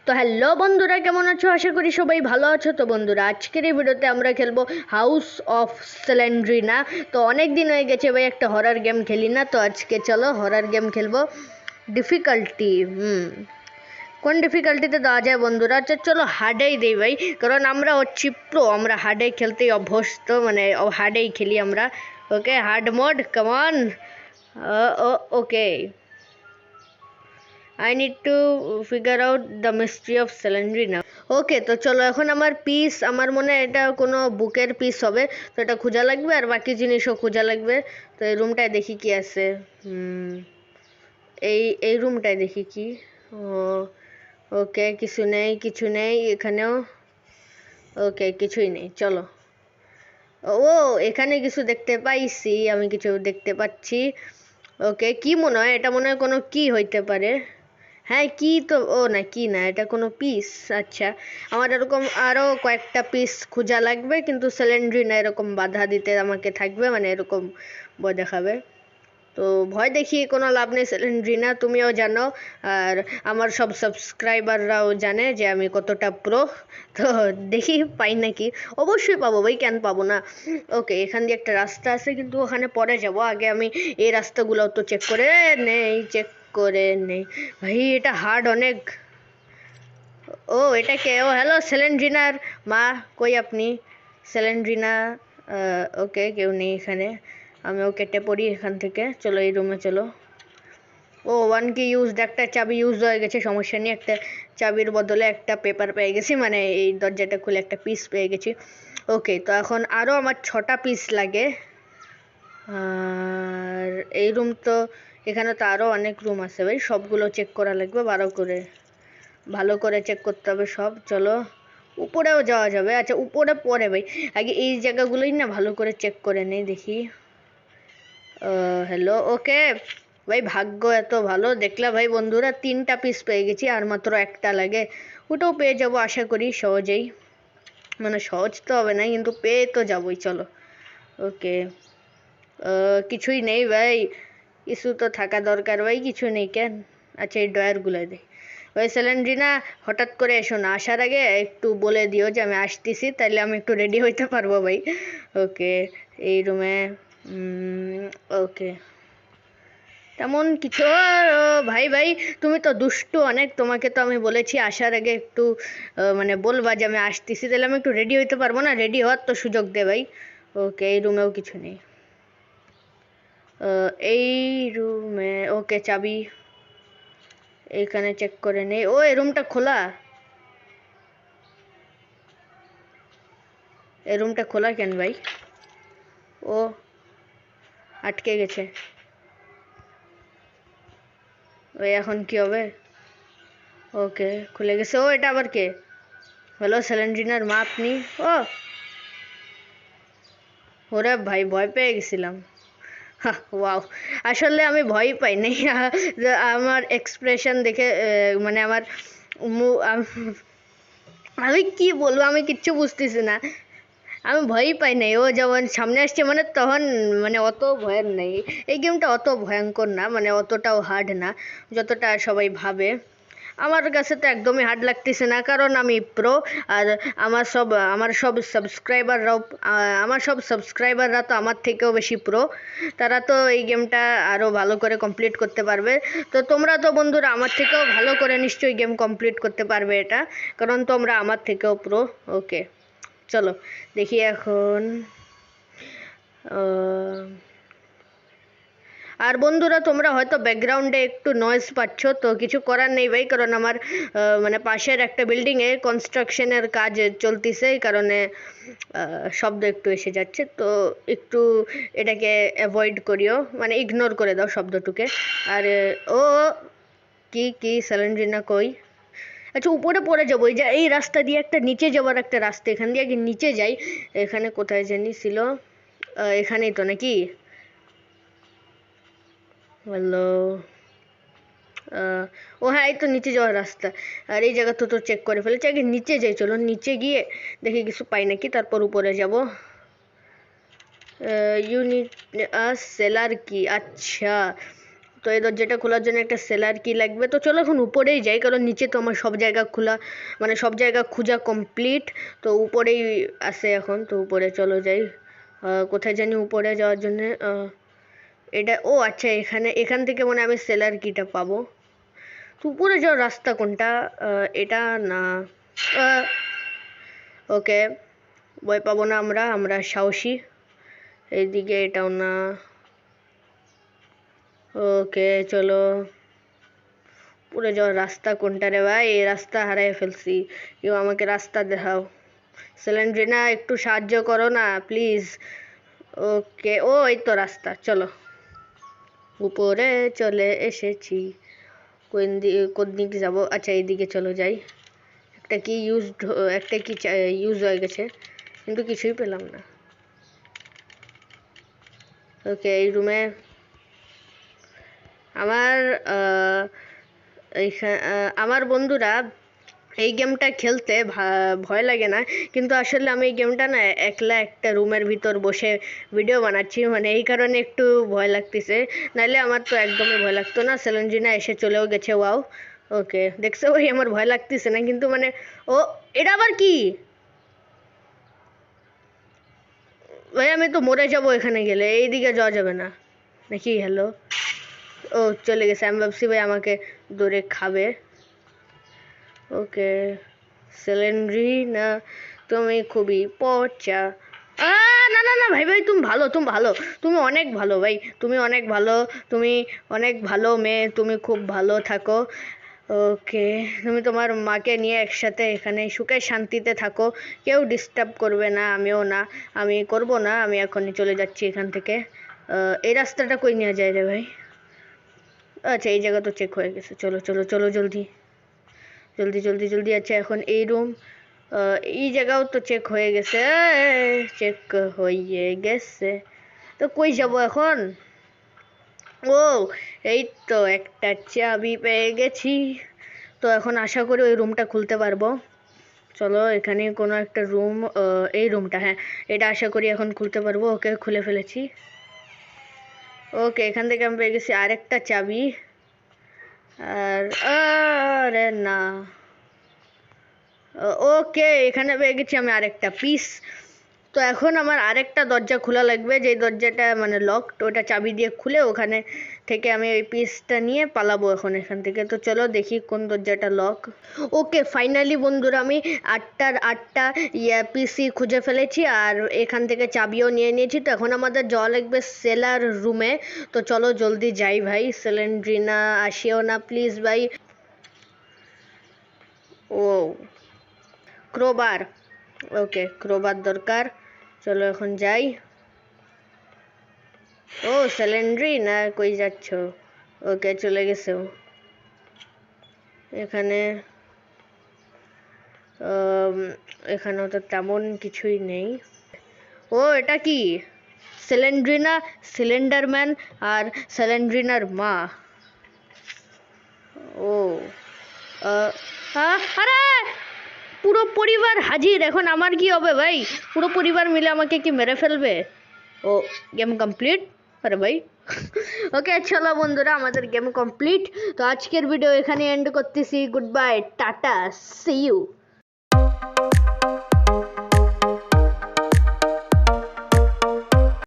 তো হ্যালো বন্ধুরা, কেমন আছো? আশা করি সবাই ভালো আছো। তো বন্ধুরা, আজকের এই ভিডিওতে আমরা খেলবো হাউস অফ স্লেন্ড্রিনা। তো অনেক দিন হয়ে গেছে ভাই একটা হরর গেম খেলি না, তো আজকে চলো হরর গেম খেলবো। ডিফিকাল্টি কোন ডিফিকাল্টিতে দেওয়া যায় বন্ধুরা? আচ্ছা চলো হার্ডেই দেই ভাই, কারণ আমরা হচ্ছি প্রো, আমরা হার্ডে খেলতেই অভ্যস্ত, মানে হার্ডেই খেলি আমরা। Okay, hard mode, come on. Okay, I need to figure out the mystery of Salendrina. Okay, তো চলো এখন আমার পিস, আমার মনে হয় এটা কোনো বুকের পিস হবে, তো এটা খোঁজা লাগবে আর বাকি জিনিসও খোঁজা লাগবে। তো এই রুমটায় দেখি কি আছে। এই এই রুমটায় দেখি কি। ও ওকে, কিছু নেই, কিছু নেই এখানেও। ওকে, কিছুই নেই, চলো। ও, এখানে কিছু দেখতে পাইছি, আমি কিছু দেখতে পাচ্ছি। ওকে, কি মনে হয়? এটা মনে হয় কোনো কি হইতে পারে। হ্যাঁ, কি তো, ও না, কি না, এটা কোনো পিস। আচ্ছা, আমার এরকম আরও কয়েকটা পিস খোঁজা লাগবে, কিন্তু সিলিন্ড্রিনা এরকম বাধা দিতে আমাকে থাকবে, মানে এরকম ভয় দেখাবে। তো ভয় দেখিয়ে কোনো লাভ নেই সিলিন্ড্রিনা, তুমিও জানো আর আমার সব সাবস্ক্রাইবাররাও জানে যে আমি কতটা প্রো। তো দেখি পাই নাকি। অবশ্যই পাবো ভাই, কেন পাবো না। ওকে, এখান দিয়ে একটা রাস্তা আছে, কিন্তু ওখানে পরে যাব, আগে আমি এই রাস্তাগুলো তো চেক করে নেই, চেক করে নেই। ভাই এটা হার্ড অনেক। ও, এটা কে? ও হ্যালো, সেলেন্ড্রিনার মা, কই আপনি? সেলেন্ড্রিনা। ওকে, কেউ নেই এখানে, আমিও কেটে পড়ি এখান থেকে। চলো এই রুমে চলো। ও, ওয়ান কি ইউজড, একটা চাবি ইউজ হয়ে গেছে, সমস্যা নেই, একটা চাবির বদলে একটা পেপার পেয়ে গেছি, মানে এই দরজাটা খুলে একটা পিস পেয়ে গেছি। ওকে, তো এখন আরও আমার 6টা পিস লাগে। আর এই রুম তো, এখানে তো আরও অনেক রুম আছে ভাই, সবগুলো চেক করা লাগবে ভালো করে চেক করতে হবে সব। চলো, উপরেও যাওয়া যাবে। আচ্ছা, উপরে পরে ভাই, আগে এই জায়গাগুলোই না ভালো করে চেক করে নেই, দেখি। হ্যালো, ওকে ভাই, ভাগ্য এত ভালো দেখলা ভাই বন্ধুরা, 3টা পিস পেয়ে গেছি, আর মাত্র একটা লাগে। ওটাও পেয়ে যাবো আশা করি সহজেই, মানে সহজ তো হবে না, কিন্তু পেয়ে তো যাবোই। চলো, ওকে। কিছুই নেই ভাই, কিছু তো থাকা দরকার ভাই, কিছু নেই কেন? আচ্ছা, এই ড্রয়ারগুলো দেই। ওই সেলেন্ড্রিনা, হঠাৎ করে এসো না, আসার আগে একটু বলে দিও যে আমি আসতেছি, তাইলে আমি একটু রেডি হইতে পারবো ভাই। ওকে, এই রুমে। ওকে, তেমন কিছু। ভাই ভাই, তুমি তো দুষ্টু অনেক, তোমাকে তো আমি বলেছি আসার আগে একটু মানে বলবা যে আমি আসতেছি, তাহলে আমি একটু রেডি হইতে পারবো না? রেডি হওয়ার তো সুযোগ দে ভাই। ওকে, এই রুমেও কিছু নেই। এই রুমে, ওকে, চাবি এইখানে চেক করে নেই। ও, এই রুমটা খোলা, এই রুমটা খোলা কেন ভাই? ও, আটকে গেছে। ওই এখন কি হবে? ওকে, খুলে গেছে। ও, এটা আবার কে? হ্যালো, সেলেন্ড্রিনার মা আপনি? ও, ওরে ভাই, ভয় পেয়ে গেছিলাম। ওয়াও, আসলে আমি ভয় পাই নাই। আমার এক্সপ্রেশন দেখে মানে আমার আমি কি বলবো, আমি কিচ্ছু বুঝতেছি না। আমি ভয়ই পাই নাই, ও যেমন সামনে আসছে মানে তখন, মানে অত ভয়ের নেই। এই গেমটা অত ভয়ঙ্কর না, মানে অতটাও হার্ড না যতটা সবাই ভাবে। আমার কাছে তো একদমই হার্ড লাগতেছে না, কারণ আমি প্রো। আর আমার সব সাবস্ক্রাইবাররা তো আমার থেকেও বেশি প্রো। তারা তো এই গেমটা আরও ভালো করে কমপ্লিট করতে পারবে। তো তোমরা তো বন্ধুরা আমার থেকেও ভালো করে নিশ্চয়ই গেম কমপ্লিট করতে পারবে এটা, কারণ তোমরা আমার থেকেও প্রো। ওকে, চলো দেখি এখন। আর বন্ধুরা, তোমরা হয়তো ব্যাকগ্রাউন্ডে একটু নয়েজ পাচ্ছ, তো কিছু করার নেই ভাই, কারণ আমার মানে পাশের একটা বিল্ডিংয়ে কনস্ট্রাকশনের কাজ চলতেছে, এই কারণে শব্দ একটু এসে যাচ্ছে। তো একটু এটাকে অ্যাভয়েড করিও, মানে ইগনোর করে দাও শব্দটুকে। আর ও, কি কি স্যালেন্ড্রিনা কই? আচ্ছা, উপরে পড়ে যাবো, এই যে এই রাস্তা দিয়ে একটা নিচে যাওয়ার একটা রাস্তা, এখান দিয়ে আগে নিচে যাই। এখানে কোথায় জানি ছিল, এখানেই তো নাকি? হ্যালো। ও হ্যাঁ, এই তো নিচে যাওয়ার রাস্তা। আর এই জায়গা তো চেক করে ফেলেছি, আগে নিচে যাই, চলো নিচে গিয়ে দেখি কিছু পাই নাকি, তারপর উপরে যাব। ইউনিট সেলার কি? আচ্ছা, তো এই দরজাটা খোলার জন্য একটা সেলার কি লাগবে। তো চলো এখন উপরেই যাই, কারণ নিচে তো আমার সব জায়গা খোলা, মানে সব জায়গা খোঁজা কমপ্লিট। তো উপরেই আছে এখন, তো উপরে চলো যাই। কোথায় জানি উপরে যাওয়ার জন্য এটা, ও আচ্ছা এখানে, এখান থেকে মানে আমি সেলার কিটা পাবো। তো উপরে যাওয়ার রাস্তা কোনটা? এটা না, ওকে ভয় পাবো না, আমরা সাহসী। এইদিকে এটাও না, ওকে চলো। পুরো যাওয়ার রাস্তা কোনটা রে ভাই? এই রাস্তা হারিয়ে ফেলছি, কেউ আমাকে রাস্তা দেখাও। সিলিন্ড্রিনা একটু সাহায্য করো না প্লিজ। ওকে, ও এই তো রাস্তা, চলো উপরে চলে এসেছি। কোন দিকে যাবো? আচ্ছা এইদিকে চলো যাই। একটা কি ইউজ হয়ে গেছে, কিন্তু কিছুই পেলাম না। ওকে এই রুমে আমার আমার বন্ধুরা এই গেমটা খেলতে ভয় লাগে না, কিন্তু আসলে আমি এই গেমটা না একলা একটা রুমের ভিতর বসে ভিডিও বানাচ্ছি, মানে এই কারণে একটু ভয় লাগতেছে। নাহলে আমার তো একদমই ভয় লাগতো না। সেলেন্ড্রিনা এসে চলেও গেছে, ওয়াও। ওকে দেখছো ভাই, আমার ভয় লাগতেছে না, কিন্তু মানে ও এটা আবার কি ভাই? আমি তো মরে যাবো এখানে গেলে, এইদিকে যাওয়া যাবে না নাকি? হ্যালো, ও চলে গেছে। আমি ভাবছি ভাই আমাকে দৌড়ে খাবে। ওকে সেলেন্ড্রিনা তুমি খুবই পচা। না না না ভাই, তুমি ভালো, তুমি অনেক ভালো ভাই, তুমি অনেক ভালো, তুমি অনেক ভালো মেয়ে, তুমি খুব ভালো থাকো। ওকে তুমি তোমার মাকে নিয়ে একসাথে এখানে সুখে শান্তিতে থাকো, কেউ ডিস্টার্ব করবে না, আমিও না, আমি করব না। আমি এখনই চলে যাচ্ছি এখান থেকে। এই রাস্তাটা কই নিয়ে যায় রে ভাই? আচ্ছা এই জায়গা তো চেক হয়ে গেছে, চলো চলো চলো জলদি জলদি জলদি জলদি। আচ্ছা এখন এই রুম, এই জায়গাও তো চেক হয়ে গেছে, চেক হয়ে গেছে। তো কই যাব এখন? ও এই তো একটা চাবি পেয়ে গেছি। তো এখন আশা করি ওই রুমটা খুলতে পারবো। চলো এখানে কোনো একটা রুম, এই রুমটা, হ্যাঁ এটা আশা করি এখন খুলতে পারবো। ওকে খুলে ফেলেছি। ওকে এখান থেকে আমি পেয়ে গেছি আরেকটা চাবি। আর আরে না, ওকে এখানে পেয়ে গেছি আমি আরেকটা পিস। তো এখন আমার আরেকটা দরজা খোলা লাগবে, যে দরজাটা মানে লকড, ওটা চাবি দিয়ে খুলে ওখানে থেকে আমি ওই পিসটা নিয়ে পালাবো এখন এখান থেকে। তো চলো দেখি কোন দরজাটা লক। ওকে ফাইনালি বন্ধুরা আমি আটটা পিসি খুঁজে ফেলেছি, আর এখান থেকে চাবিও নিয়ে নিয়েছি। তো এখন আমাদের যাওয়া লাগবে সেলার রুমে। তো চলো জলদি যাই ভাই। সেলেন্ড্রিনা আসিও না প্লিজ ভাই। ও ক্রোবার, ওকে ক্রোবার দরকার, চলো এখন যাই। ও সেলেন্ড্রিনা কই যাচ্ছ? ওকে চলে গেছে ও। এখানে এখানেও তো তেমন কিছুই নেই। ও এটা কি? সেলেন্ড্রিনা, সিলিন্ডারম্যান আর সেলেন্ড্রিনার মা। ও আরে পুরো পরিবার হাজির, এখন আমার কি হবে ভাই? পুরো পরিবার মিলে আমাকে কি মেরে ফেলবে? ও গেম কমপ্লিট, আরে ভাই। ওকে চলো বন্ধুরা আমাদের গেম কমপ্লিট। তো আজকের ভিডিও এখানে এন্ড করতেছি। গুড বাই, টাটা, সি ইউ।